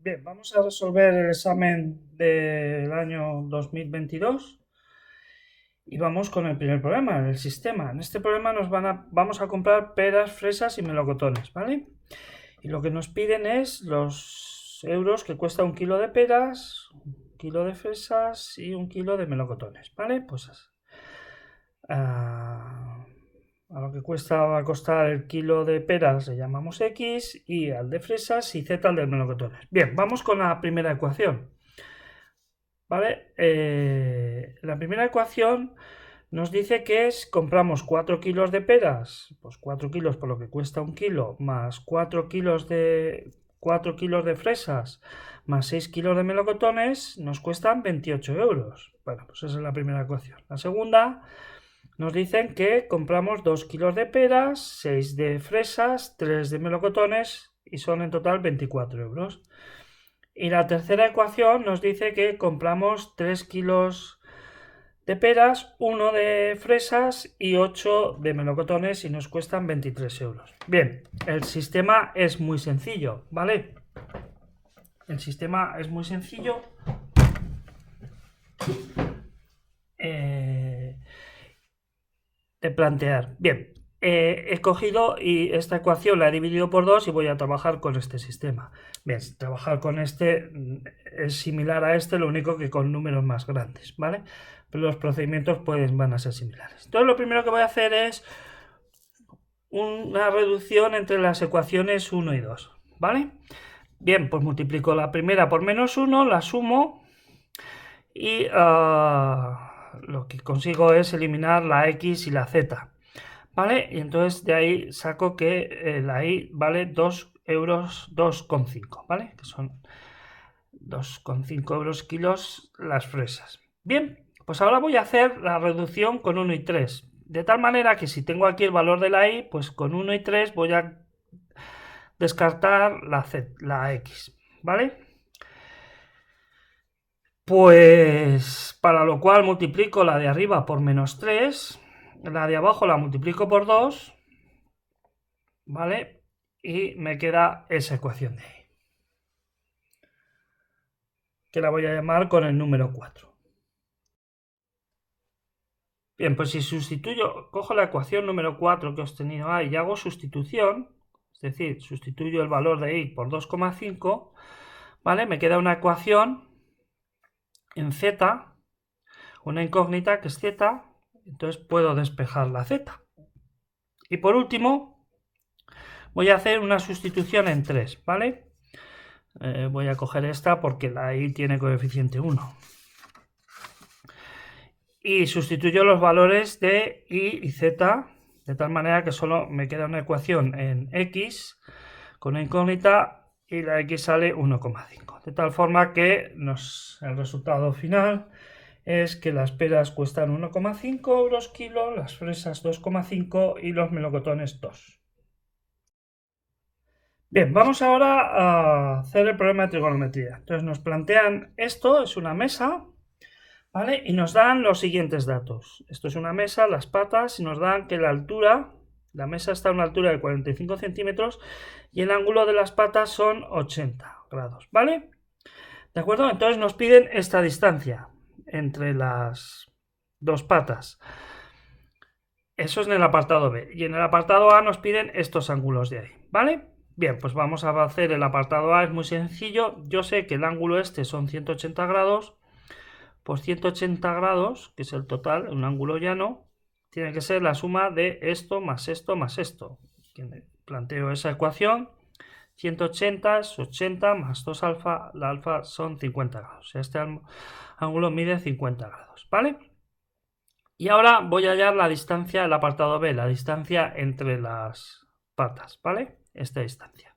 Bien, vamos a resolver el examen del año 2022 y vamos con el primer problema, el sistema. En este problema vamos a comprar peras, fresas y melocotones, ¿vale? Y lo que nos piden es los euros que cuesta un kilo de peras, un kilo de fresas y un kilo de melocotones, ¿vale? Pues a lo que va a costar el kilo de peras le llamamos X y al de fresas y Z al de melocotones. Bien, vamos con la primera ecuación. ¿Vale? La primera ecuación nos dice que compramos 4 kilos de peras, pues 4 kilos por lo que cuesta un kilo, más 4 kilos de fresas, más 6 kilos de melocotones, nos cuestan 28 euros. Bueno, pues esa es la primera ecuación. La segunda nos dicen que compramos 2 kilos de peras, 6 de fresas, 3 de melocotones y son en total 24 euros. Y la tercera ecuación nos dice que compramos 3 kilos de peras, 1 de fresas y 8 de melocotones y nos cuestan 23 euros. Bien, el sistema es muy sencillo, ¿vale? El sistema es muy sencillo. De plantear. Bien, he cogido y esta ecuación la he dividido por 2 y voy a trabajar con este sistema. Bien, trabajar con este es similar a este, lo único que con números más grandes, ¿vale? Pero los procedimientos van a ser similares. Entonces lo primero que voy a hacer es una reducción entre las ecuaciones 1 y 2, ¿vale? Bien, pues multiplico la primera por menos 1, la sumo y lo que consigo es eliminar la X y la Z, ¿vale? Y entonces de ahí saco que la I vale 2 euros 2,5, ¿vale? Que son 2,5 euros kilos las fresas. Bien, pues ahora voy a hacer la reducción con 1 y 3. De tal manera que si tengo aquí el valor de la I, pues con 1 y 3 voy a descartar la X, ¿vale? Pues para lo cual multiplico la de arriba por menos 3, la de abajo la multiplico por 2, ¿vale? Y me queda esa ecuación de ahí, que la voy a llamar con el número 4. Bien, pues si cojo la ecuación número 4 que he obtenido ahí y hago sustitución, es decir, sustituyo el valor de y por 2,5, ¿vale? Me queda una ecuación en z, una incógnita que es z, entonces puedo despejar la z. Y por último, voy a hacer una sustitución en 3, ¿vale? Voy a coger esta porque la i tiene coeficiente 1. Y sustituyo los valores de y y z, de tal manera que solo me queda una ecuación en x con una incógnita y la x sale 1,5. De tal forma que el resultado final es que las peras cuestan 1,5 euros kilo, las fresas 2,5 y los melocotones 2. Bien, vamos ahora a hacer el problema de trigonometría. Entonces nos plantean esto, es una mesa, ¿vale? Y nos dan los siguientes datos. Esto es una mesa, las patas, y nos dan que la altura, la mesa está a una altura de 45 centímetros y el ángulo de las patas son 80 grados, ¿vale? ¿De acuerdo? Entonces nos piden esta distancia entre las dos patas. Eso es en el apartado B. Y en el apartado A nos piden estos ángulos de ahí, ¿vale? Bien, pues vamos a hacer el apartado A, es muy sencillo. Yo sé que el ángulo este son 180 grados. Pues 180 grados, que es el total, un ángulo llano, tiene que ser la suma de esto más esto más esto. Planteo esa ecuación. 180 es 80 más 2 alfa, la alfa son 50 grados. Este ángulo mide 50 grados, ¿vale? Y ahora voy a hallar la distancia del apartado B, la distancia entre las patas, ¿vale? Esta distancia.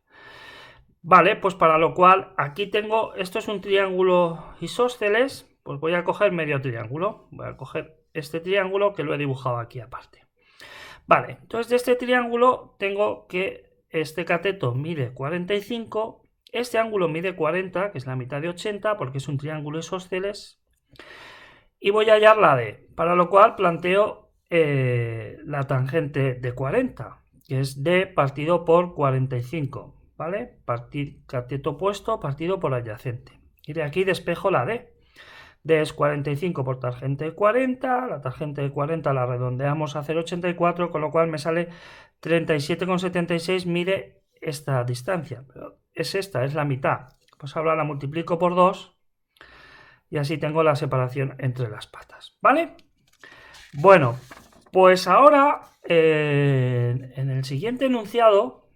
Vale, pues para lo cual aquí tengo, esto es un triángulo isósceles, pues voy a coger medio triángulo. Voy a coger este triángulo que lo he dibujado aquí aparte. Vale, entonces de este triángulo tengo que este cateto mide 45, este ángulo mide 40, que es la mitad de 80, porque es un triángulo isósceles. Y voy a hallar la D, para lo cual planteo la tangente de 40, que es D partido por 45. ¿vale? Cateto opuesto partido por adyacente. Y de aquí despejo la D. D es 45 por tangente 40, la tangente 40 la redondeamos a 0,84, con lo cual me sale 37,76, mide esta distancia. Pero es esta, es la mitad. Pues ahora la multiplico por 2 y así tengo la separación entre las patas, ¿vale? Bueno, pues ahora en el siguiente enunciado,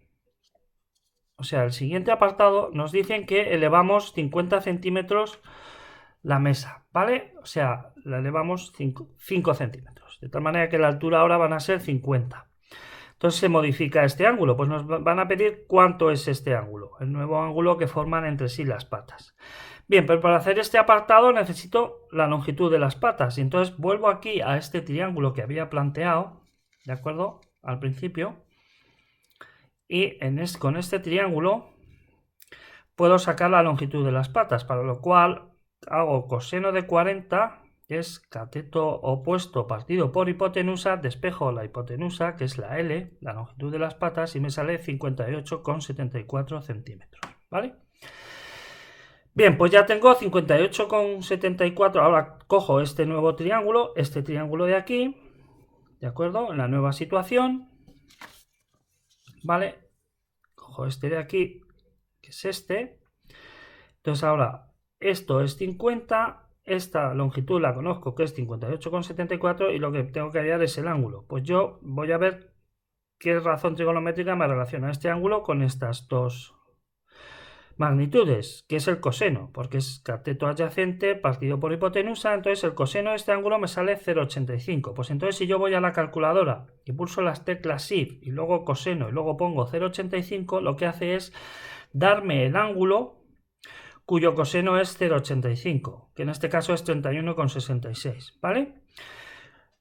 o sea, el siguiente apartado, nos dicen que elevamos 50 centímetros la mesa, ¿vale? O sea, la elevamos 5 centímetros, de tal manera que la altura ahora van a ser 50. Entonces se modifica este ángulo, pues nos van a pedir cuánto es este ángulo, el nuevo ángulo que forman entre sí las patas. Bien, pero para hacer este apartado necesito la longitud de las patas, y entonces vuelvo aquí a este triángulo que había planteado, ¿de acuerdo? Al principio, y con este triángulo puedo sacar la longitud de las patas, para lo cual hago coseno de 40, que es cateto opuesto partido por hipotenusa, despejo la hipotenusa, que es la L, la longitud de las patas, y me sale 58,74 centímetros, ¿vale? Bien, pues ya tengo 58,74, ahora cojo este nuevo triángulo, este triángulo de aquí, ¿de acuerdo? En la nueva situación, ¿vale? Cojo este de aquí, que es este. Entonces ahora, esto es 50, esta longitud la conozco, que es 58,74, y lo que tengo que hallar es el ángulo. Pues yo voy a ver qué razón trigonométrica me relaciona este ángulo con estas dos magnitudes, que es el coseno, porque es cateto adyacente partido por hipotenusa, entonces el coseno de este ángulo me sale 0,85. Pues entonces si yo voy a la calculadora y pulso las teclas Shift y luego coseno y luego pongo 0,85, lo que hace es darme el ángulo cuyo coseno es 0,85, que en este caso es 31,66, ¿vale?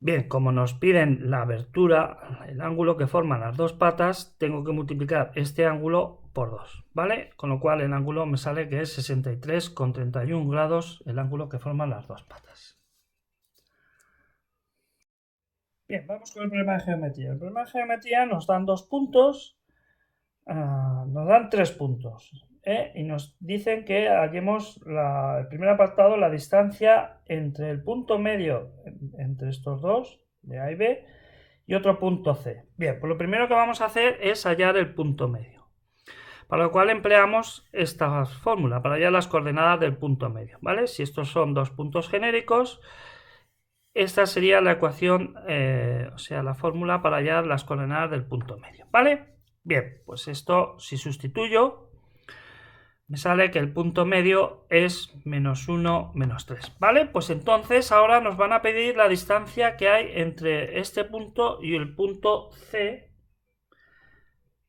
Bien, como nos piden la abertura, el ángulo que forman las dos patas, tengo que multiplicar este ángulo por 2, ¿vale? Con lo cual el ángulo me sale que es 63,31 grados, el ángulo que forman las dos patas. Bien, vamos con el problema de geometría. El problema de geometría nos dan 2 puntos, nos dan 3 puntos. Y nos dicen que hallemos el primer apartado, la distancia entre el punto medio, entre estos dos, de A y B, y otro punto C. Bien, pues lo primero que vamos a hacer es hallar el punto medio, para lo cual empleamos esta fórmula, para hallar las coordenadas del punto medio, ¿vale? Si estos son dos puntos genéricos, esta sería la ecuación, o sea, la fórmula para hallar las coordenadas del punto medio, ¿vale? Bien, pues esto, si sustituyo, me sale que el punto medio es menos 1, menos 3, ¿vale? Pues entonces ahora nos van a pedir la distancia que hay entre este punto y el punto C,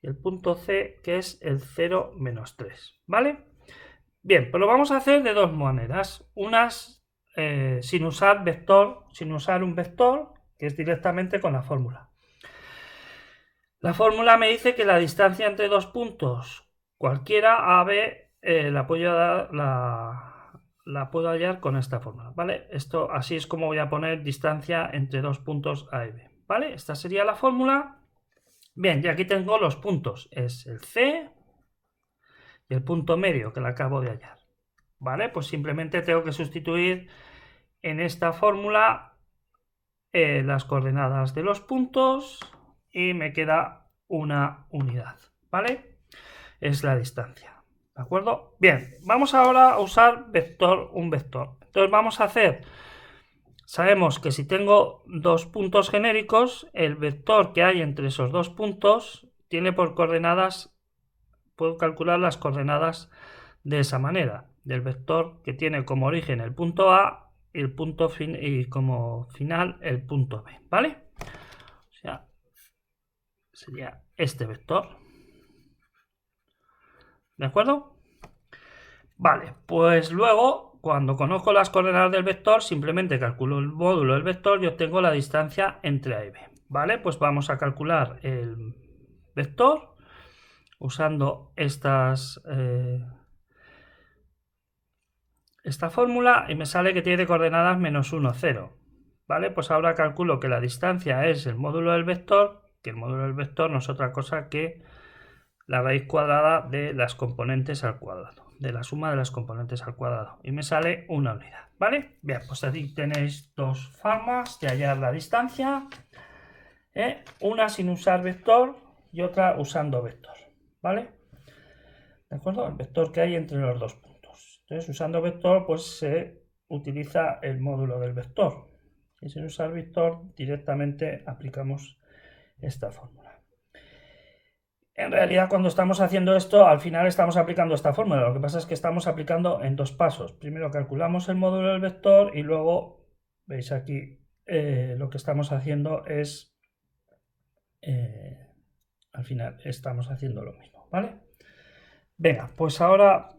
que es el 0, menos 3, ¿vale? Bien, pues lo vamos a hacer de dos maneras. Unas sin usar un vector, que es directamente con la fórmula. La fórmula me dice que la distancia entre dos puntos, cualquiera A, B, la puedo hallar con esta fórmula, ¿vale? Esto así es como voy a poner distancia entre dos puntos A y B, ¿vale? Esta sería la fórmula. Bien, y aquí tengo los puntos, es el C y el punto medio que la acabo de hallar, ¿vale? Pues simplemente tengo que sustituir en esta fórmula las coordenadas de los puntos y me queda una unidad, ¿vale? Es la distancia. ¿De acuerdo? Bien, vamos ahora a usar un vector. Entonces vamos a hacer, sabemos que si tengo dos puntos genéricos, el vector que hay entre esos dos puntos tiene por coordenadas, puedo calcular las coordenadas de esa manera, del vector que tiene como origen el punto A y el punto y como final el punto B, ¿vale? O sea, sería este vector. ¿De acuerdo? Vale, pues luego, cuando conozco las coordenadas del vector, simplemente calculo el módulo del vector y obtengo la distancia entre A y B. Vale, pues vamos a calcular el vector usando esta fórmula y me sale que tiene coordenadas menos 1, 0. Vale, pues ahora calculo que la distancia es el módulo del vector, que el módulo del vector no es otra cosa que la raíz cuadrada de las componentes al cuadrado, de la suma de las componentes al cuadrado, y me sale una unidad, ¿vale? Bien, pues aquí tenéis dos formas de hallar la distancia, una sin usar vector y otra usando vector, ¿vale? ¿De acuerdo? El vector que hay entre los dos puntos. Entonces, usando vector, pues se utiliza el módulo del vector. Y sin usar vector, directamente aplicamos esta fórmula. En realidad, cuando estamos haciendo esto, al final estamos aplicando esta fórmula. Lo que pasa es que estamos aplicando en dos pasos. Primero calculamos el módulo del vector y luego, veis aquí, lo que estamos haciendo es, al final, estamos haciendo lo mismo, ¿vale? Venga, pues ahora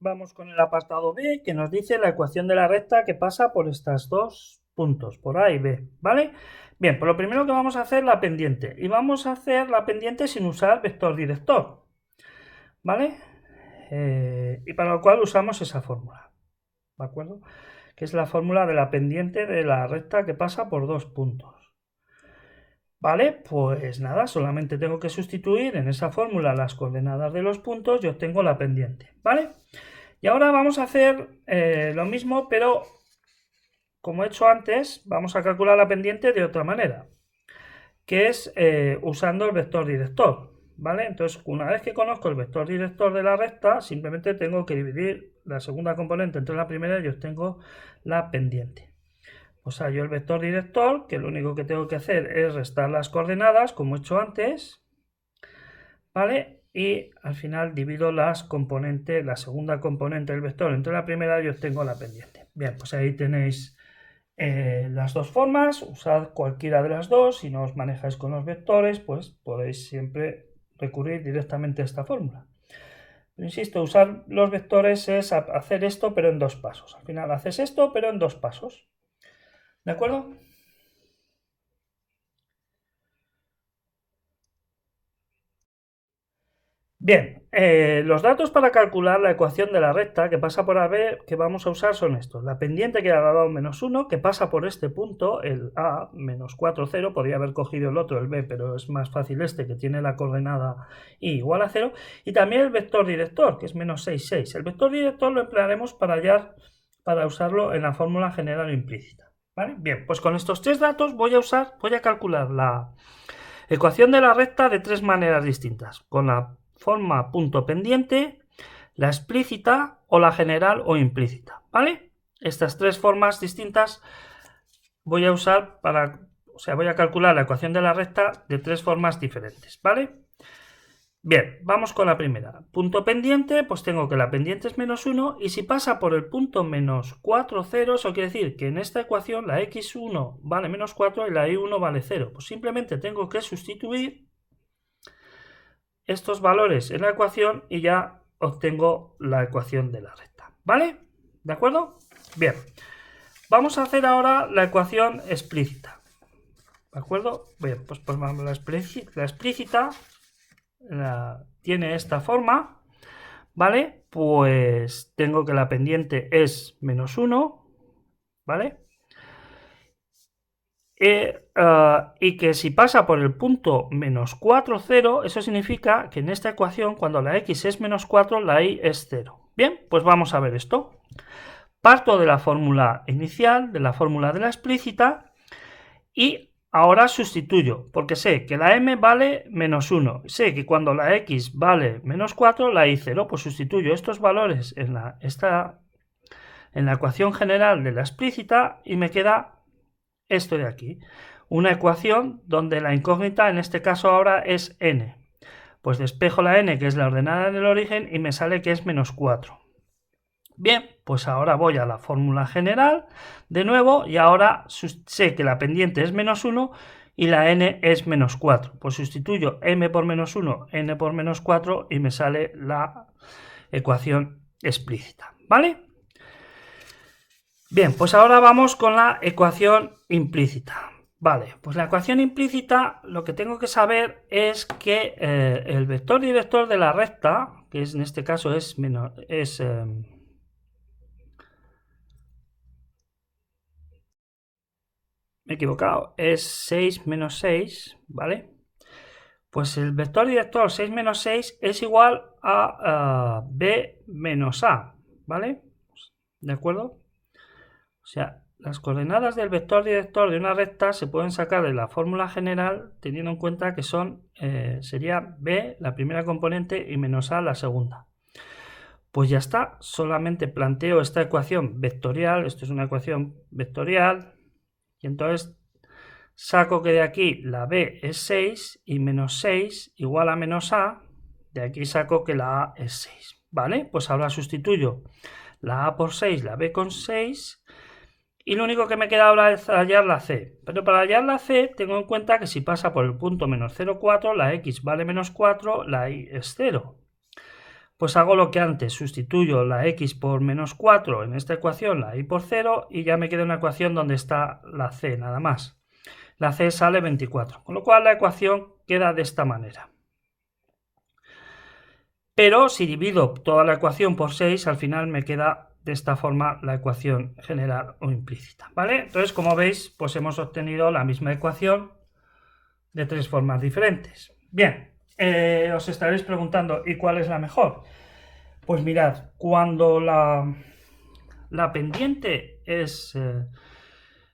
vamos con el apartado B, que nos dice la ecuación de la recta que pasa por estos dos puntos, por A y B, ¿vale? Bien, pues lo primero que vamos a hacer es la pendiente, y vamos a hacer la pendiente sin usar vector director, ¿vale? Y para lo cual usamos esa fórmula, ¿de acuerdo? Que es la fórmula de la pendiente de la recta que pasa por dos puntos. Vale, pues nada, solamente tengo que sustituir en esa fórmula las coordenadas de los puntos y obtengo la pendiente, ¿vale? Y ahora vamos a hacer lo mismo, pero como he hecho antes, vamos a calcular la pendiente de otra manera, que es usando el vector director, ¿vale? Entonces, una vez que conozco el vector director de la recta, simplemente tengo que dividir la segunda componente entre la primera y obtengo la pendiente. O sea, yo el vector director, que lo único que tengo que hacer es restar las coordenadas, como he hecho antes, ¿vale? Y al final divido las componentes, la segunda componente del vector entre la primera y obtengo la pendiente. Bien, pues ahí tenéis las dos formas, usad cualquiera de las dos. Si no os manejáis con los vectores, pues podéis siempre recurrir directamente a esta fórmula. Pero insisto, usar los vectores es hacer esto, pero en dos pasos. Al final haces esto, pero en dos pasos. ¿De acuerdo? Bien, los datos para calcular la ecuación de la recta que pasa por AB que vamos a usar son estos. La pendiente que ha dado menos 1, que pasa por este punto, el A, menos 4, 0. Podría haber cogido el otro, el B, pero es más fácil este, que tiene la coordenada I igual a 0. Y también el vector director, que es menos 6, 6. El vector director lo emplearemos para usarlo en la fórmula general o implícita, ¿vale? Bien, pues con estos tres datos voy a calcular la ecuación de la recta de tres maneras distintas. Con la forma punto pendiente, la explícita o la general o implícita, ¿vale? Estas tres formas distintas voy a usar voy a calcular la ecuación de la recta de tres formas diferentes, ¿vale? Bien, vamos con la primera. Punto pendiente, pues tengo que la pendiente es menos 1 y si pasa por el punto menos 4, 0, eso quiere decir que en esta ecuación la x1 vale menos 4 y la y1 vale 0. Pues simplemente tengo que sustituir estos valores en la ecuación y ya obtengo la ecuación de la recta, ¿vale? ¿De acuerdo? Bien, vamos a hacer ahora la ecuación explícita, ¿de acuerdo? Bien, pues la explícita tiene esta forma, ¿vale? Pues tengo que la pendiente es menos 1, ¿vale? Y que si pasa por el punto menos 4, 0, eso significa que en esta ecuación, cuando la x es menos 4, la y es 0. Bien, pues vamos a ver esto. Parto de la fórmula inicial, de la fórmula de la explícita, y ahora sustituyo, porque sé que la m vale menos 1. Sé que cuando la x vale menos 4, la y 0. Pues sustituyo estos valores en la ecuación general de la explícita y me queda esto de aquí. Una ecuación donde la incógnita en este caso ahora es n. Pues despejo la n, que es la ordenada en el origen, y me sale que es menos 4. Bien, pues ahora voy a la fórmula general de nuevo y ahora sé que la pendiente es menos 1 y la n es menos 4. Pues sustituyo m por menos 1, n por menos 4 y me sale la ecuación explícita, ¿vale? Bien, pues ahora vamos con la ecuación implícita. Vale, pues la ecuación implícita lo que tengo que saber es que el vector director de la recta, que en este caso me he equivocado, es 6 menos 6, ¿vale? Pues el vector director 6 menos 6 es igual a b menos a, ¿vale? ¿De acuerdo? O sea, las coordenadas del vector director de una recta se pueden sacar de la fórmula general teniendo en cuenta que sería b la primera componente y menos a la segunda. Pues ya está, solamente planteo esta ecuación vectorial, esto es una ecuación vectorial, y entonces saco que de aquí la b es 6 y menos 6 igual a menos a, de aquí saco que la a es 6, ¿vale? Pues ahora sustituyo la a por 6, la b con 6, y lo único que me queda ahora es hallar la c. Pero para hallar la c tengo en cuenta que si pasa por el punto menos 0,4, la x vale menos 4, la y es 0. Pues hago lo que antes, sustituyo la x por menos 4 en esta ecuación, la y por 0, y ya me queda una ecuación donde está la c nada más. La c sale 24, con lo cual la ecuación queda de esta manera. Pero si divido toda la ecuación por 6, al final me queda de esta forma la ecuación general o implícita, ¿vale? Entonces, como veis, pues hemos obtenido la misma ecuación de 3 formas diferentes. Bien, os estaréis preguntando, ¿y cuál es la mejor? Pues mirad, cuando la pendiente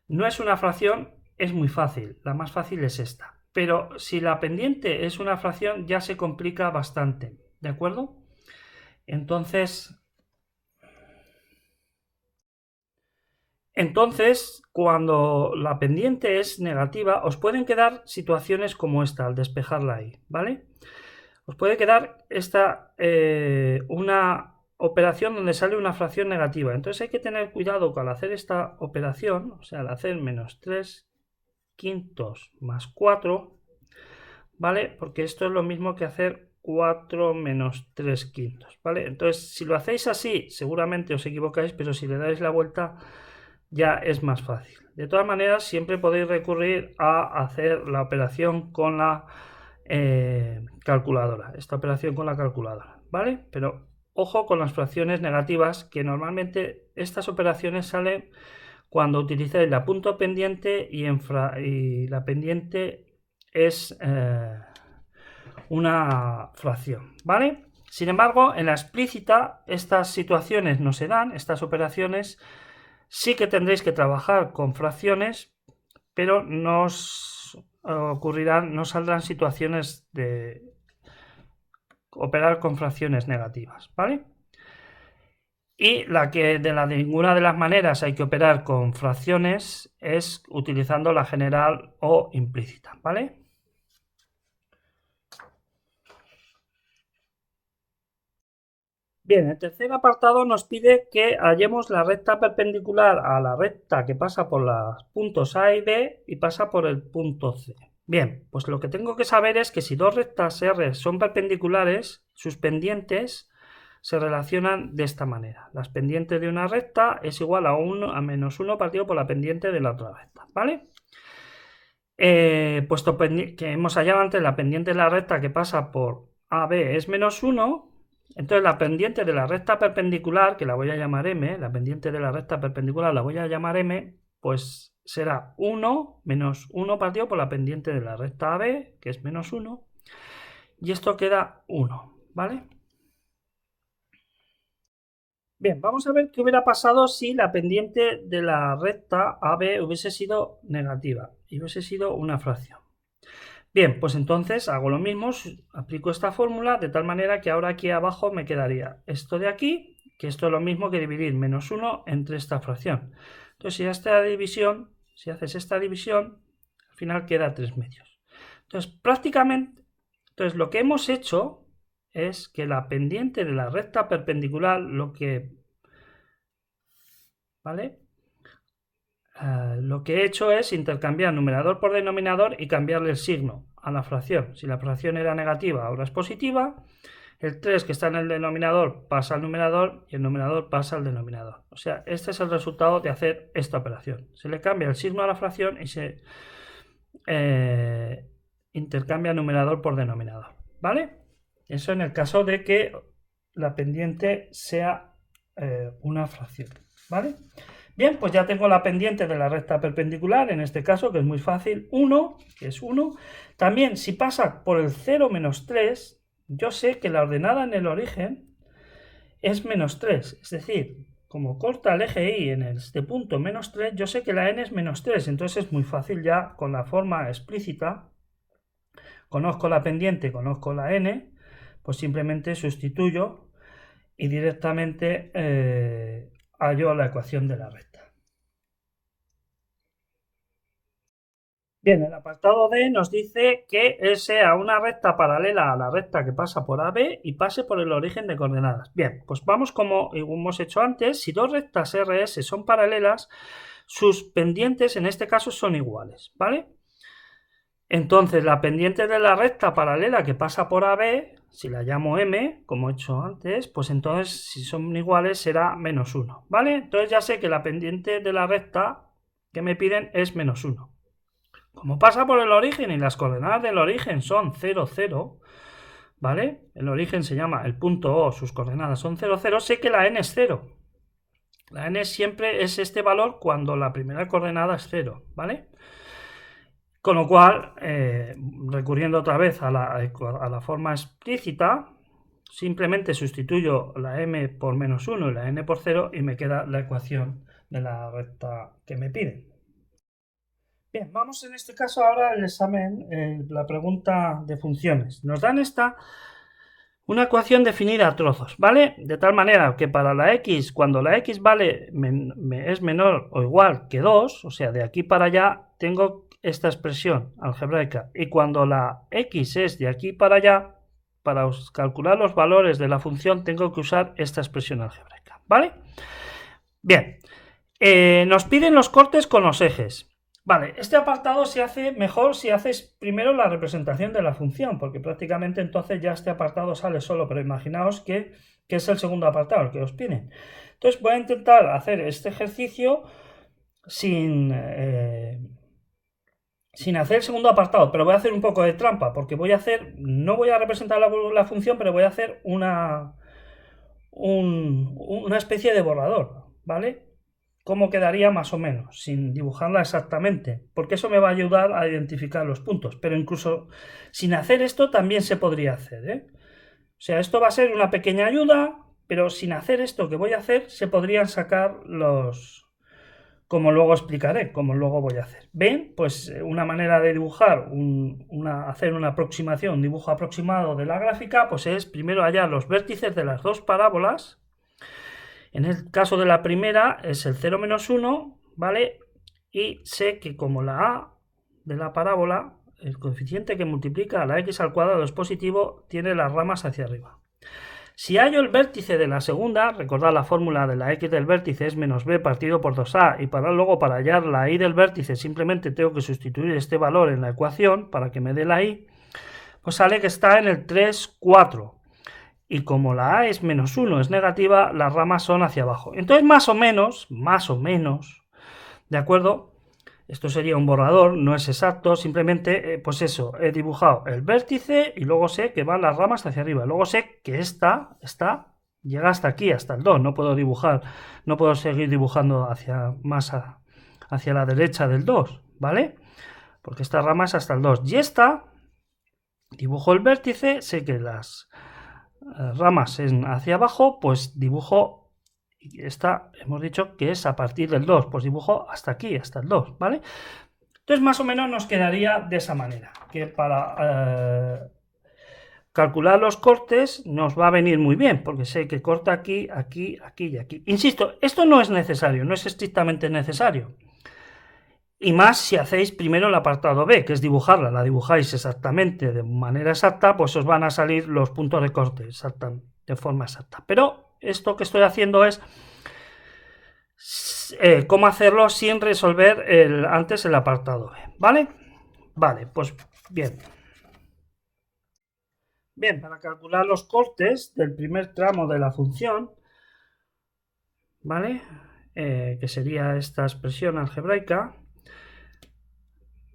no es una fracción, es muy fácil, la más fácil es esta. Pero si la pendiente es una fracción, ya se complica bastante, ¿de acuerdo? Entonces, cuando la pendiente es negativa, os pueden quedar situaciones como esta, al despejarla ahí, ¿vale? Os puede quedar una operación donde sale una fracción negativa. Entonces hay que tener cuidado al hacer esta operación, o sea, al hacer menos 3 quintos más 4, ¿vale? Porque esto es lo mismo que hacer 4 menos 3 quintos, ¿vale? Entonces, si lo hacéis así, seguramente os equivocáis, pero si le dais la vuelta ya es más fácil. De todas maneras, siempre podéis recurrir a hacer la operación con la calculadora, esta operación con la calculadora, ¿vale? Pero ojo con las fracciones negativas, que normalmente estas operaciones salen cuando utilizáis la punto pendiente y la pendiente es una fracción, ¿vale? Sin embargo, en la explícita estas situaciones no se dan, estas operaciones sí que tendréis que trabajar con fracciones, pero no saldrán situaciones de operar con fracciones negativas, ¿vale? Y de ninguna de las maneras hay que operar con fracciones es utilizando la general o implícita, ¿vale? Bien, el tercer apartado nos pide que hallemos la recta perpendicular a la recta que pasa por los puntos A y B y pasa por el punto C. Bien, pues lo que tengo que saber es que si dos rectas R son perpendiculares, sus pendientes se relacionan de esta manera. Las pendientes de una recta es igual a menos 1 partido por la pendiente de la otra recta, ¿vale? Puesto que hemos hallado antes la pendiente de la recta que pasa por AB es menos 1, entonces la pendiente de la recta perpendicular, que la voy a llamar M, la pendiente de la recta perpendicular la voy a llamar M, pues será 1 menos 1 partido por la pendiente de la recta AB, que es menos 1, y esto queda 1, ¿vale? Bien, vamos a ver qué hubiera pasado si la pendiente de la recta AB hubiese sido negativa y hubiese sido una fracción. Bien, pues entonces hago lo mismo, aplico esta fórmula de tal manera que ahora aquí abajo me quedaría esto de aquí, que esto es lo mismo que dividir menos 1 entre esta fracción. Entonces, si haces esta división, al final queda 3 medios. Entonces, prácticamente, lo que hemos hecho es que la pendiente de la recta perpendicular, ¿vale? Lo que he hecho es intercambiar numerador por denominador y cambiarle el signo a la fracción. Si la fracción era negativa, ahora es positiva. El 3 que está en el denominador pasa al numerador y el numerador pasa al denominador. O sea, este es el resultado de hacer esta operación. Se le cambia el signo a la fracción y se intercambia numerador por denominador, ¿vale? Eso en el caso de que la pendiente sea una fracción, ¿vale? Bien, pues ya tengo la pendiente de la recta perpendicular, en este caso, que es muy fácil, 1, que es 1. También, si pasa por el 0 menos 3, yo sé que la ordenada en el origen es menos 3. Es decir, como corta el eje Y en este punto menos 3, yo sé que la n es menos 3. Entonces es muy fácil ya, con la forma explícita, conozco la pendiente, conozco la n, pues simplemente sustituyo y directamente hallo la ecuación de la recta. Bien, el apartado D nos dice que sea una recta paralela a la recta que pasa por AB y pase por el origen de coordenadas. Bien, pues vamos como hemos hecho antes. Si dos rectas RS son paralelas, sus pendientes en este caso son iguales, ¿vale? Entonces, la pendiente de la recta paralela que pasa por AB, si la llamo M, como he hecho antes, pues entonces, si son iguales, será menos 1, ¿vale? Entonces ya sé que la pendiente de la recta que me piden es menos 1. Como pasa por el origen y las coordenadas del origen son 0, 0, ¿vale? El origen se llama el punto O, sus coordenadas son 0, 0, sé que la n es 0. La n siempre es este valor cuando la primera coordenada es 0, ¿vale? Con lo cual, recurriendo otra vez a la forma explícita, simplemente sustituyo la m por menos 1 y la n por 0 y me queda la ecuación de la recta que me piden. Bien, vamos en este caso ahora al examen, la pregunta de funciones. Nos dan una ecuación definida a trozos, ¿vale? De tal manera que para la x, cuando la x vale es menor o igual que 2, o sea, de aquí para allá, tengo esta expresión algebraica. Y cuando la x es de aquí para allá, para calcular los valores de la función, tengo que usar esta expresión algebraica, ¿vale? Bien, nos piden los cortes con los ejes. Vale, este apartado se hace mejor si haces primero la representación de la función, porque prácticamente entonces ya este apartado sale solo, pero imaginaos que es el segundo apartado, el que os piden. Entonces voy a intentar hacer este ejercicio sin hacer el segundo apartado, pero voy a hacer un poco de trampa, porque no voy a representar la función, pero voy a hacer una especie de borrador, ¿vale? Cómo quedaría más o menos, sin dibujarla exactamente, porque eso me va a ayudar a identificar los puntos, pero incluso sin hacer esto también se podría hacer, ¿eh? O sea, esto va a ser una pequeña ayuda, pero sin hacer esto que voy a hacer se podrían sacar como luego explicaré, como luego voy a hacer. ¿Ven? Pues una manera de dibujar, hacer una aproximación, un dibujo aproximado de la gráfica, pues es primero hallar los vértices de las dos parábolas. En el caso de la primera es el 0 menos 1, ¿vale? Y sé que como la a de la parábola, el coeficiente que multiplica a la x al cuadrado es positivo, tiene las ramas hacia arriba. Si hallo el vértice de la segunda, recordad la fórmula de la x del vértice es menos b partido por 2a, y luego para hallar la y del vértice simplemente tengo que sustituir este valor en la ecuación para que me dé la y, pues sale que está en el 3, 4. Y como la a es menos 1, es negativa, las ramas son hacia abajo. Entonces, más o menos, ¿de acuerdo? Esto sería un borrador, no es exacto, simplemente, pues eso, he dibujado el vértice y luego sé que van las ramas hacia arriba. Luego sé que esta llega hasta aquí, hasta el 2. No puedo seguir dibujando hacia la derecha del 2, ¿vale? Porque esta rama es hasta el 2. Y esta, dibujo el vértice, sé que las ramas hacia abajo, pues dibujo, esta hemos dicho que es a partir del 2, pues dibujo hasta aquí, hasta el 2, ¿vale? Entonces más o menos nos quedaría de esa manera, que para calcular los cortes nos va a venir muy bien, porque sé que corta aquí, aquí, aquí y aquí. Insisto, esto no es necesario, no es estrictamente necesario. Y más si hacéis primero el apartado B, que es dibujarla, la dibujáis exactamente de manera exacta, pues os van a salir los puntos de corte de forma exacta. Pero esto que estoy haciendo es cómo hacerlo sin resolver antes el apartado B, ¿vale? Vale, pues bien. Bien, para calcular los cortes del primer tramo de la función, ¿vale? Que sería esta expresión algebraica,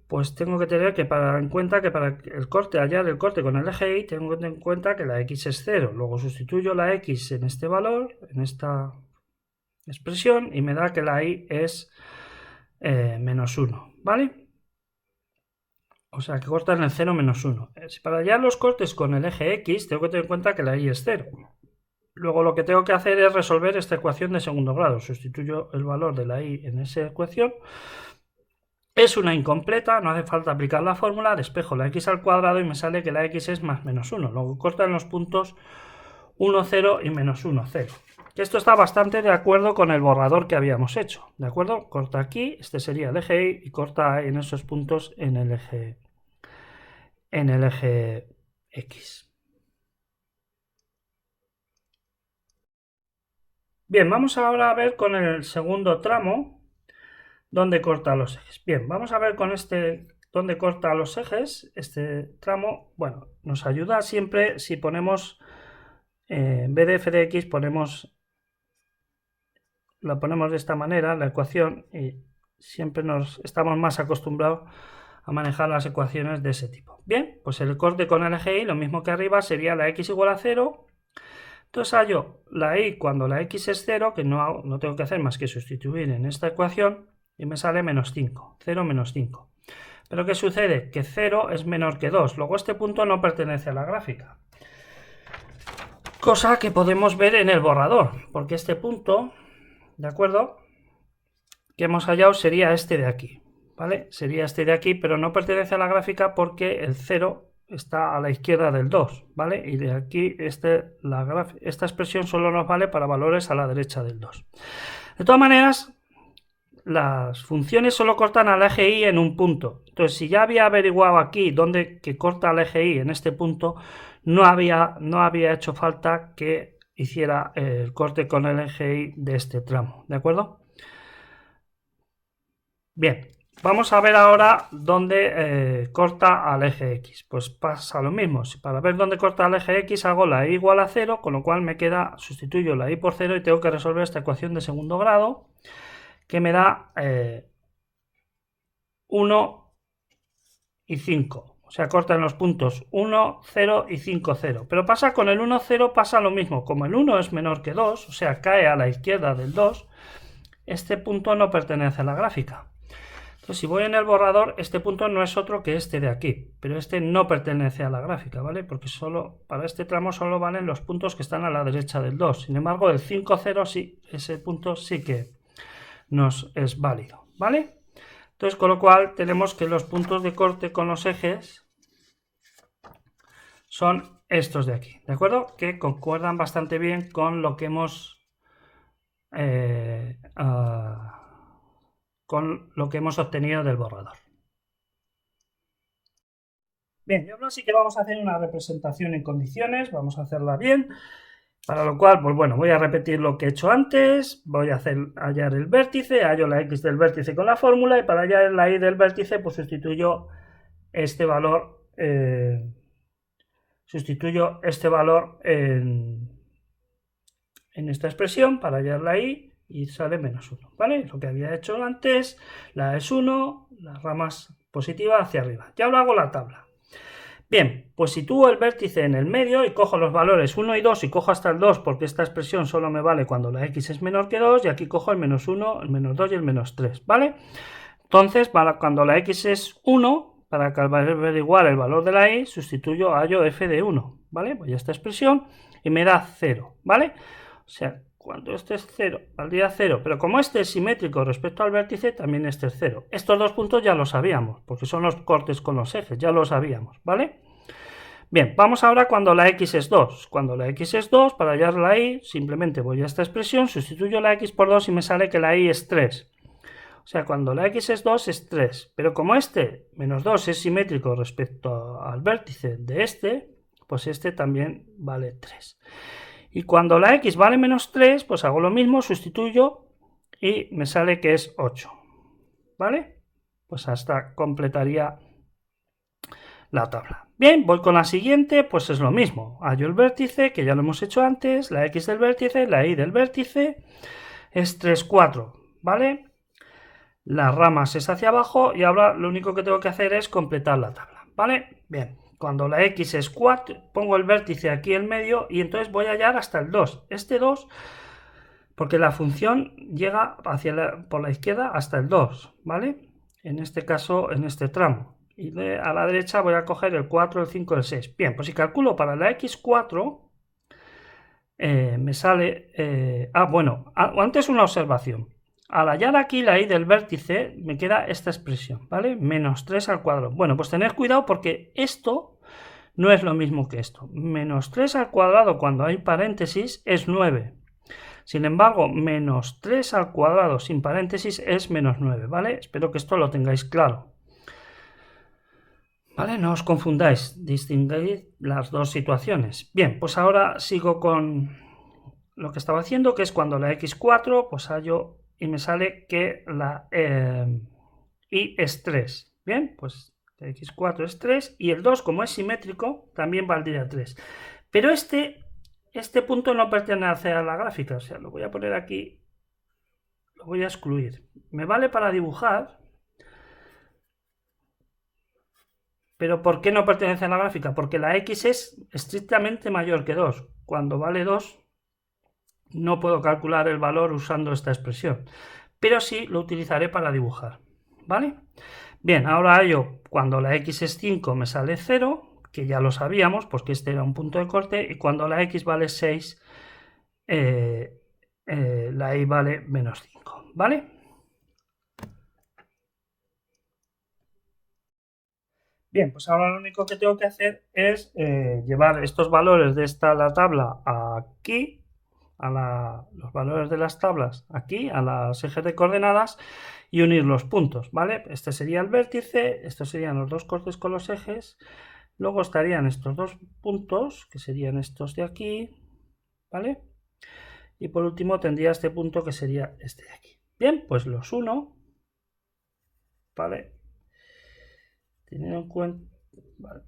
pues tengo que tener en cuenta que para hallar el corte con el eje Y, tengo que tener en cuenta que la x es 0. Luego sustituyo la x en este valor, en expresión y me da que la y es menos 1, ¿vale? O sea, que corta en el 0, menos 1. Para hallar los cortes con el eje X, tengo que tener en cuenta que la y es 0. Luego lo que tengo que hacer es resolver esta ecuación de segundo grado. Sustituyo el valor de la y en esa ecuación. Es una incompleta, no hace falta aplicar la fórmula, despejo la x al cuadrado y me sale que la x es más menos 1. Luego corta en los puntos 1, 0 y menos 1, 0. Esto está bastante de acuerdo con el borrador que habíamos hecho, ¿de acuerdo? Corta aquí, este sería el eje Y y corta en esos puntos en el eje X. Bien, vamos ahora a ver con el segundo tramo dónde corta los ejes. Bien, vamos a ver con este dónde corta los ejes, este tramo. Bueno, nos ayuda siempre si ponemos, en vez de f de x, la ponemos de esta manera, la ecuación, y siempre estamos más acostumbrados a manejar las ecuaciones de ese tipo. Bien, pues el corte con el eje Y, lo mismo que arriba, sería la x igual a 0. Entonces hallo la y cuando la x es 0, que no tengo que hacer más que sustituir en esta ecuación, y me sale menos 5, 0 menos 5. Pero ¿qué sucede? Que 0 es menor que 2, luego este punto no pertenece a la gráfica. Cosa que podemos ver en el borrador, porque este punto, ¿de acuerdo?, que hemos hallado sería este de aquí, ¿vale? Sería este de aquí, pero no pertenece a la gráfica porque el 0 está a la izquierda del 2, ¿vale? Y de aquí esta expresión solo nos vale para valores a la derecha del 2. De todas maneras, las funciones solo cortan al eje Y en un punto. Entonces, si ya había averiguado aquí dónde que corta el eje Y en este punto, no había hecho falta que hiciera el corte con el eje Y de este tramo, ¿de acuerdo? Bien, vamos a ver ahora dónde corta al eje X. Pues pasa lo mismo. Para ver dónde corta al eje X hago la y igual a 0, con lo cual me queda, sustituyo la y por 0 y tengo que resolver esta ecuación de segundo grado, que me da 1 y 5. O sea, corta en los puntos 1, 0 y 5, 0. Pero pasa con el 1, 0, pasa lo mismo. Como el 1 es menor que 2, o sea, cae a la izquierda del 2, este punto no pertenece a la gráfica. Entonces, si voy en el borrador, este punto no es otro que este de aquí, pero este no pertenece a la gráfica, ¿vale? Porque para este tramo solo valen los puntos que están a la derecha del 2. Sin embargo, el 5, 0 sí, ese punto sí que nos es válido, ¿vale? Entonces, con lo cual tenemos que los puntos de corte con los ejes son estos de aquí, ¿de acuerdo? Que concuerdan bastante bien con lo que hemos obtenido del borrador. Bien, y ahora sí que vamos a hacer una representación en condiciones, vamos a hacerla bien, para lo cual, pues bueno, voy a repetir lo que he hecho antes, voy a hallar el vértice, hallo la x del vértice con la fórmula, y para hallar la y del vértice, pues sustituyo este valor en esta expresión para hallar la y sale menos 1, ¿vale? Lo que había hecho antes, la es 1, las ramas positivas hacia arriba. Y ahora hago la tabla. Bien, pues sitúo el vértice en el medio y cojo los valores 1 y 2 y cojo hasta el 2 porque esta expresión solo me vale cuando la x es menor que 2 y aquí cojo el menos 1, el menos 2 y el menos 3, ¿vale? Entonces, cuando la x es 1, para averiguar el valor de la y, sustituyo hallo f de 1, ¿vale? Voy a esta expresión y me da 0, ¿vale? O sea, cuando este es 0, valdría 0, pero como este es simétrico respecto al vértice, también este es 0. Estos dos puntos ya lo sabíamos, porque son los cortes con los ejes, ya lo sabíamos, ¿vale? Bien, vamos ahora cuando la x es 2. Cuando la x es 2, para hallar la y, simplemente voy a esta expresión, sustituyo la x por 2 y me sale que la y es 3. O sea, cuando la x es 2 es 3. Pero como este, menos 2, es simétrico respecto al vértice de este, pues este también vale 3. Y cuando la x vale menos 3, pues hago lo mismo, sustituyo y me sale que es 8. ¿Vale? Pues hasta completaría la tabla. Bien, voy con la siguiente, pues es lo mismo. Hallo el vértice, que ya lo hemos hecho antes, la x del vértice, la y del vértice, es 3, 4, ¿vale? Las ramas es hacia abajo y ahora lo único que tengo que hacer es completar la tabla, ¿vale? Bien, cuando la x es 4, pongo el vértice aquí en medio y entonces voy a hallar hasta el 2. Este 2 porque la función llega por la izquierda hasta el 2, ¿vale? En este caso, en este tramo. Y a la derecha voy a coger el 4, el 5, el 6. Bien, pues si calculo para la x4, me sale... bueno, antes una observación. Al hallar aquí la y del vértice, me queda esta expresión, ¿vale? Menos 3 al cuadrado. Bueno, pues tener cuidado porque esto no es lo mismo que esto. Menos 3 al cuadrado cuando hay paréntesis es 9. Sin embargo, menos 3 al cuadrado sin paréntesis es menos 9, ¿vale? Espero que esto lo tengáis claro. ¿Vale? No os confundáis, distinguid las dos situaciones. Bien, pues ahora sigo con lo que estaba haciendo, que es cuando la x4, pues hallo y me sale que la y es 3. Bien, pues la x4 es 3 y el 2, como es simétrico, también valdría 3. Pero este punto no pertenece a la gráfica, o sea, lo voy a poner aquí, lo voy a excluir. Me vale para dibujar, pero ¿por qué no pertenece a la gráfica? Porque la x es estrictamente mayor que 2. Cuando vale 2, no puedo calcular el valor usando esta expresión, pero sí lo utilizaré para dibujar, ¿vale? Bien, ahora yo, cuando la x es 5 me sale 0, que ya lo sabíamos, porque este era un punto de corte, y cuando la x vale 6, la y vale menos 5, ¿vale? Bien, pues ahora lo único que tengo que hacer es llevar estos valores de la tabla aquí, los valores de las tablas aquí, a las ejes de coordenadas y unir los puntos, ¿vale? Este sería el vértice, estos serían los dos cortes con los ejes, luego estarían estos dos puntos, que serían estos de aquí, ¿vale? Y por último tendría este punto que sería este de aquí. Bien, pues los uno, ¿vale? Teniendo en cuenta... ¿vale?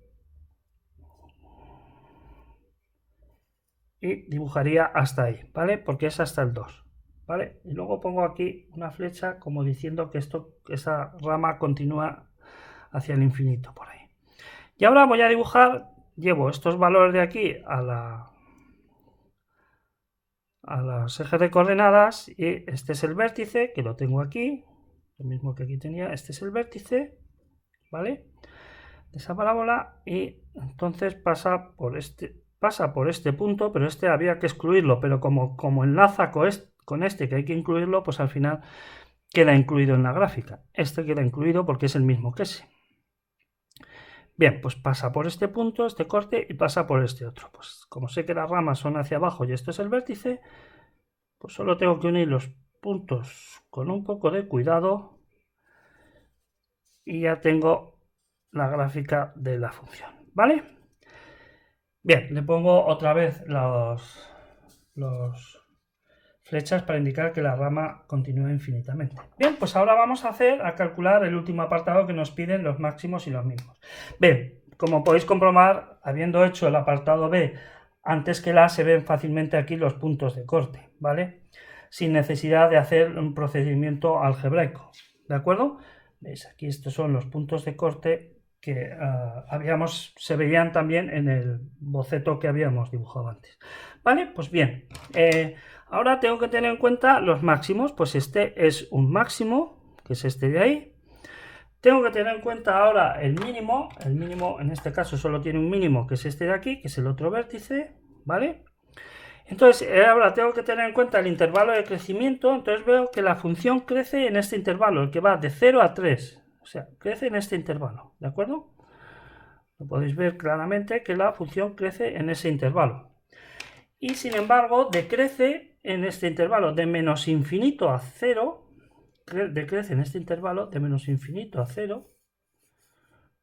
Y dibujaría hasta ahí, ¿vale? Porque es hasta el 2, ¿vale? Y luego pongo aquí una flecha como diciendo que esa rama continúa hacia el infinito por ahí. Y ahora voy a dibujar, llevo estos valores de aquí a los ejes de coordenadas y este es el vértice, que lo tengo aquí, lo mismo que aquí tenía, este es el vértice, ¿vale? De esa parábola y entonces pasa por este punto, pero este había que excluirlo, pero como enlaza con este que hay que incluirlo, pues al final queda incluido en la gráfica. Este queda incluido porque es el mismo que ese. Bien, pues pasa por este punto, este corte, y pasa por este otro. Pues como sé que las ramas son hacia abajo y esto es el vértice, pues solo tengo que unir los puntos con un poco de cuidado y ya tengo la gráfica de la función, ¿vale? Bien, le pongo otra vez los flechas para indicar que la rama continúa infinitamente. Bien, pues ahora vamos a calcular el último apartado que nos piden los máximos y los mínimos. Bien, como podéis comprobar, habiendo hecho el apartado B antes que la A, se ven fácilmente aquí los puntos de corte, ¿vale? Sin necesidad de hacer un procedimiento algebraico, ¿de acuerdo? ¿Veis? Aquí estos son los puntos de corte que se veían también en el boceto que habíamos dibujado antes. ¿Vale? Pues bien, ahora tengo que tener en cuenta los máximos, pues este es un máximo, que es este de ahí. Tengo que tener en cuenta ahora el mínimo en este caso solo tiene un mínimo, que es este de aquí, que es el otro vértice, ¿vale? Entonces, ahora tengo que tener en cuenta el intervalo de crecimiento, entonces veo que la función crece en este intervalo, el que va de 0 a 3, o sea, crece en este intervalo, ¿de acuerdo? Lo podéis ver claramente que la función crece en ese intervalo. Y sin embargo, decrece en este intervalo de menos infinito a 0, decrece en este intervalo de menos infinito a 0,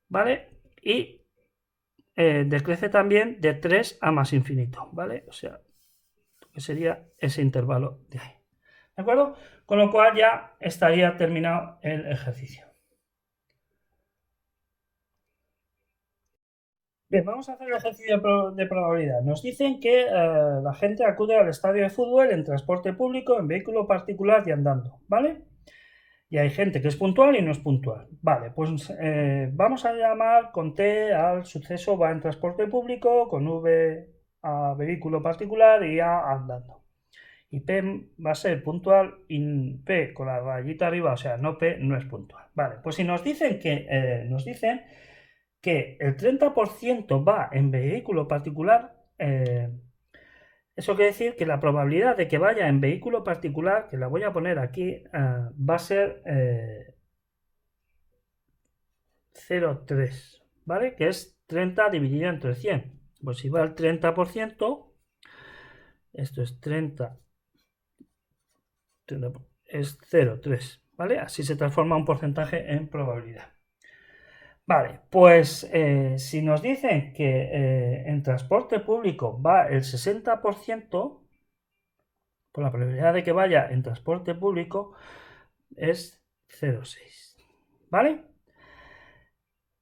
¿vale? Y decrece también de 3 a más infinito, ¿vale? O sea, que sería ese intervalo de ahí. ¿De acuerdo? Con lo cual ya estaría terminado el ejercicio. Bien, vamos a hacer el ejercicio de probabilidad. Nos dicen que la gente acude al estadio de fútbol en transporte público, en vehículo particular y andando, ¿vale? Y hay gente que es puntual y no es puntual. Vale, pues vamos a llamar con T al suceso va en transporte público, con V a vehículo particular y A andando. y P va a ser puntual y P con la rayita arriba, o sea, no P, no es puntual. Vale, pues si nos dicen que el 30% va en vehículo particular, eso quiere decir que la probabilidad de que vaya en vehículo particular, que la voy a poner aquí, va a ser 0,3, ¿vale? Que es 30 dividido entre 100. Pues si va al 30%, esto es 30 es 0,3, ¿vale? Así se transforma un porcentaje en probabilidad. Vale, pues si nos dicen que en transporte público va el 60%, pues la probabilidad de que vaya en transporte público es 0,6, ¿vale?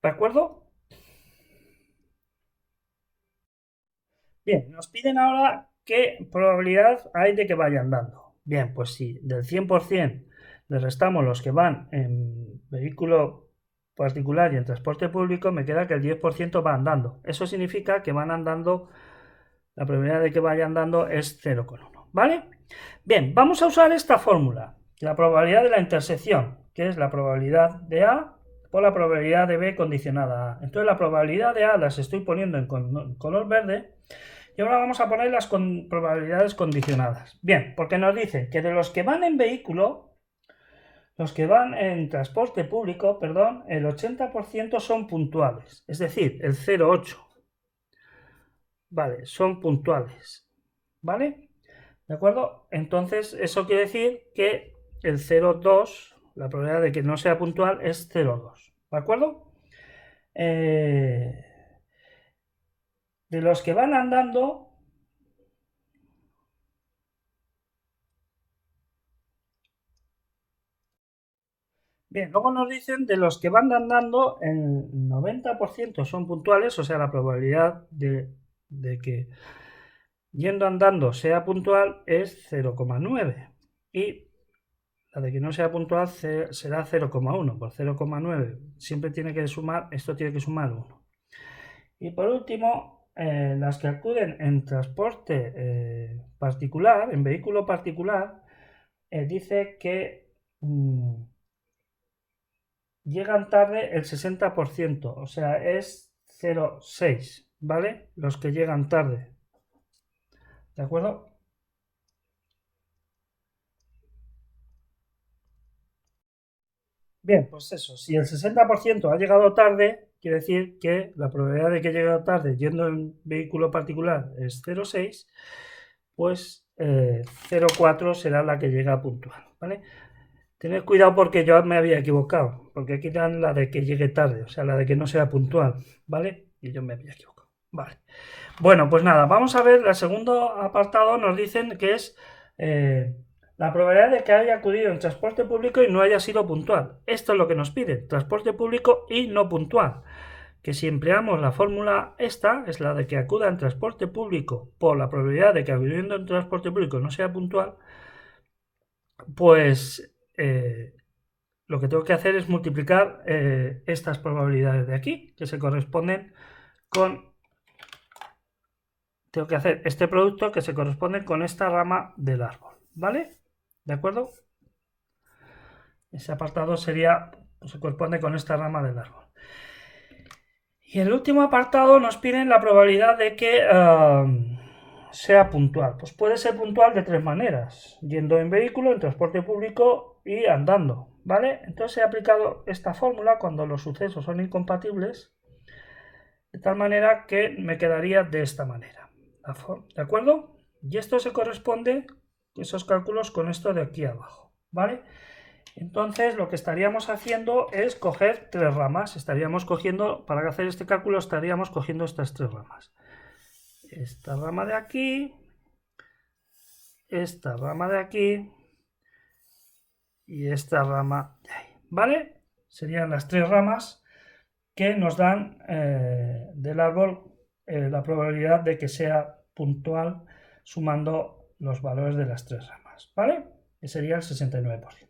¿De acuerdo? Bien, nos piden ahora qué probabilidad hay de que vayan dando. Bien, pues si del 100% le restamos los que van en vehículo particular y en transporte público, me queda que el 10% va andando. Eso significa que van andando, la probabilidad de que vayan andando es 0,1, ¿vale? Bien, vamos a usar esta fórmula, la probabilidad de la intersección, que es la probabilidad de A por la probabilidad de B condicionada a. Entonces la probabilidad de A las estoy poniendo en color verde. Y ahora vamos a poner las probabilidades condicionadas. Bien, porque nos dicen que de los que van en vehículo, los que van en transporte público, perdón, el 80% son puntuales. Es decir, el 0,8. Vale, son puntuales. ¿Vale? ¿De acuerdo? Entonces, eso quiere decir que el 0,2, la probabilidad de que no sea puntual es 0,2. ¿De acuerdo? De los que van andando, bien, luego nos dicen de los que van andando, el 90% son puntuales, o sea, la probabilidad de que yendo andando sea puntual es 0,9 y la de que no sea puntual será 0,1 por 0,9. Siempre tiene que sumar, esto tiene que sumar 1. Y por último, las que acuden en transporte particular, en vehículo particular, dice que llegan tarde el 60%, o sea, es 0,6, ¿vale? Los que llegan tarde, ¿de acuerdo? Bien, pues eso, si el 60% ha llegado tarde, quiere decir que la probabilidad de que llegue tarde yendo en vehículo particular es 0,6, pues 0,4 será la que llega puntual, ¿vale? Tened cuidado porque yo me había equivocado, porque aquí dan la de que llegue tarde, o sea, la de que no sea puntual, ¿vale? Y yo me había equivocado, vale. Bueno, pues nada, vamos a ver, el segundo apartado nos dicen que es la probabilidad de que haya acudido en transporte público y no haya sido puntual. Esto es lo que nos pide, transporte público y no puntual. Que si empleamos la fórmula esta, es la de que acuda en transporte público por la probabilidad de que acudiendo en transporte público no sea puntual, pues lo que tengo que hacer es multiplicar estas probabilidades de aquí, que se corresponden con... Tengo que hacer este producto que se corresponde con esta rama del árbol, ¿vale? ¿De acuerdo? Ese apartado sería, pues, se corresponde con esta rama del árbol. Y el último apartado nos piden la probabilidad de que sea puntual. Pues puede ser puntual de tres maneras: yendo en vehículo, en transporte público y andando, ¿vale? Entonces he aplicado esta fórmula cuando los sucesos son incompatibles, de tal manera que me quedaría de esta manera, ¿de acuerdo? Y esto se corresponde, esos cálculos, con esto de aquí abajo, ¿vale? Entonces lo que estaríamos haciendo es coger tres ramas. Estaríamos cogiendo, para hacer este cálculo, estaríamos cogiendo estas tres ramas. Esta rama de aquí, esta rama de aquí y esta rama de ahí, ¿vale? Serían las tres ramas que nos dan del árbol la probabilidad de que sea puntual sumando los valores de las tres ramas, ¿vale? Que sería el 69%.